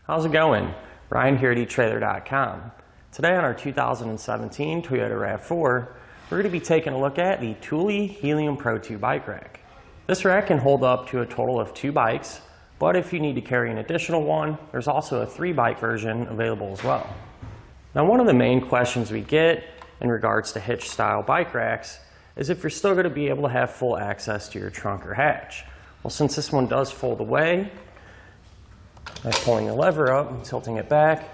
How's it going? Ryan here at etrailer.com. Today on our 2017 Toyota RAV4, we're going to be taking a look at the Thule Helium Pro 2 bike rack. This rack can hold up to a total of 2 bikes, but if you need to carry an additional one, there's also a 3-bike version available as well. Now, one of the main questions we get in regards to hitch style bike racks is if you're still going to be able to have full access to your trunk or hatch. Well, since this one does fold away, by pulling the lever up and tilting it back,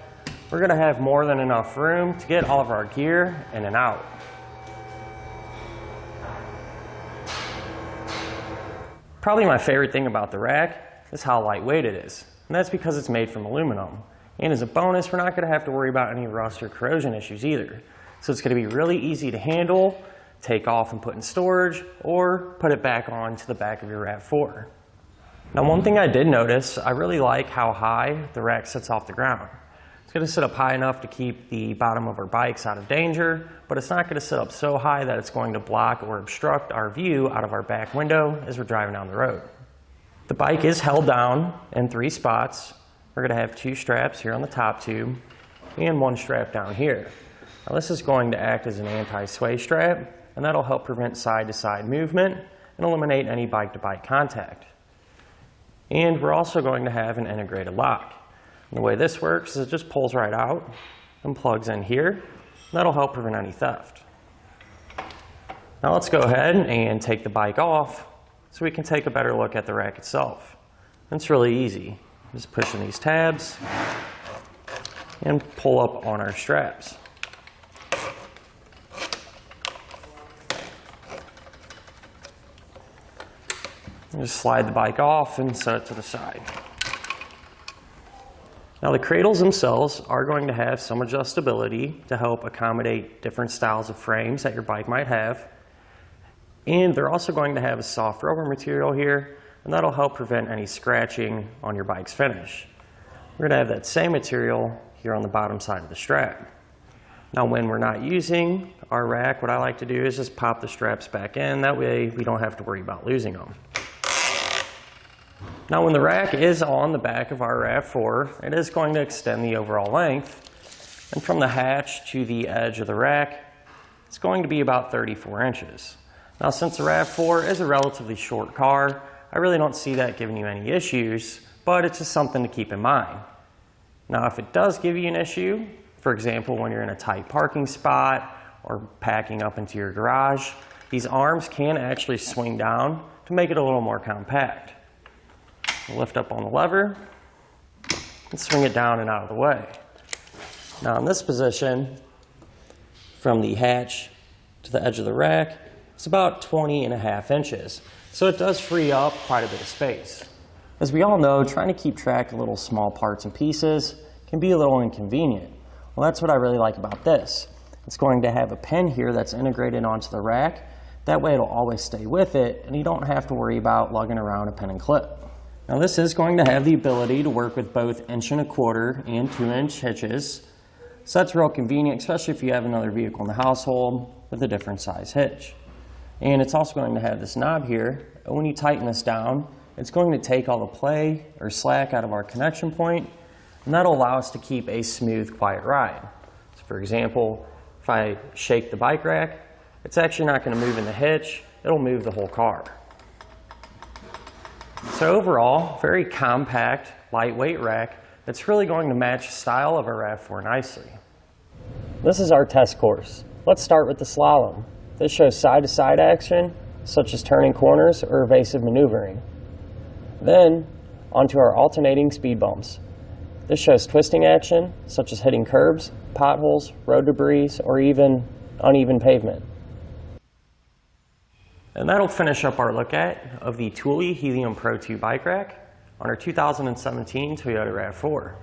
we're going to have more than enough room to get all of our gear in and out. Probably my favorite thing about the rack is how lightweight it is, and that's because it's made from aluminum. And as a bonus, we're not going to have to worry about any rust or corrosion issues either. So it's going to be really easy to handle, take off and put in storage, or put it back on to the back of your RAV4. Now, one thing I did notice, I really like how high the rack sits off the ground. It's going to sit up high enough to keep the bottom of our bikes out of danger, but it's not going to sit up so high that it's going to block or obstruct our view out of our back window as we're driving down the road. The bike is held down in 3 spots. We're going to have 2 straps here on the top tube and 1 strap down here. Now, this is going to act as an anti-sway strap, and that'll help prevent side-to-side movement and eliminate any bike-to-bike contact. And we're also going to have an integrated lock. And the way this works is it just pulls right out and plugs in here, and that'll help prevent any theft. Now let's go ahead and take the bike off so we can take a better look at the rack itself. And it's really easy. Just pushing these tabs and pull up on our straps. Just slide the bike off and set it to the side. Now, the cradles themselves are going to have some adjustability to help accommodate different styles of frames that your bike might have. And they're also going to have a soft rubber material here, and that'll help prevent any scratching on your bike's finish. We're going to have that same material here on the bottom side of the strap. Now, when we're not using our rack, what I like to do is just pop the straps back in. That way we don't have to worry about losing them. Now, when the rack is on the back of our RAV4, it is going to extend the overall length. And from the hatch to the edge of the rack, it's going to be about 34 inches. Now, since the RAV4 is a relatively short car, I really don't see that giving you any issues, but it's just something to keep in mind. Now, if it does give you an issue, for example, when you're in a tight parking spot or packing up into your garage, these arms can actually swing down to make it a little more compact. Lift up on the lever and swing it down and out of the way. Now, in this position, from the hatch to the edge of the rack, it's about 20.5 inches. So it does free up quite a bit of space. As we all know, trying to keep track of little small parts and pieces can be a little inconvenient. Well, that's what I really like about this. It's going to have a pin here that's integrated onto the rack. That way it'll always stay with it, and you don't have to worry about lugging around a pin and clip. Now, this is going to have the ability to work with both 1.25" and 2" hitches. So that's real convenient, especially if you have another vehicle in the household with a different size hitch. And it's also going to have this knob here. And when you tighten this down, it's going to take all the play or slack out of our connection point, and that'll allow us to keep a smooth, quiet ride. So for example, if I shake the bike rack, it's actually not going to move in the hitch, it'll move the whole car. So overall, very compact, lightweight rack that's really going to match the style of our RAV4 nicely. This is our test course. Let's start with the slalom. This shows side-to-side action, such as turning corners or evasive maneuvering. Then, onto our alternating speed bumps. This shows twisting action, such as hitting curbs, potholes, road debris, or even uneven pavement. And that'll finish up our look of the Thule Helium Pro 2 bike rack on our 2017 Toyota RAV4.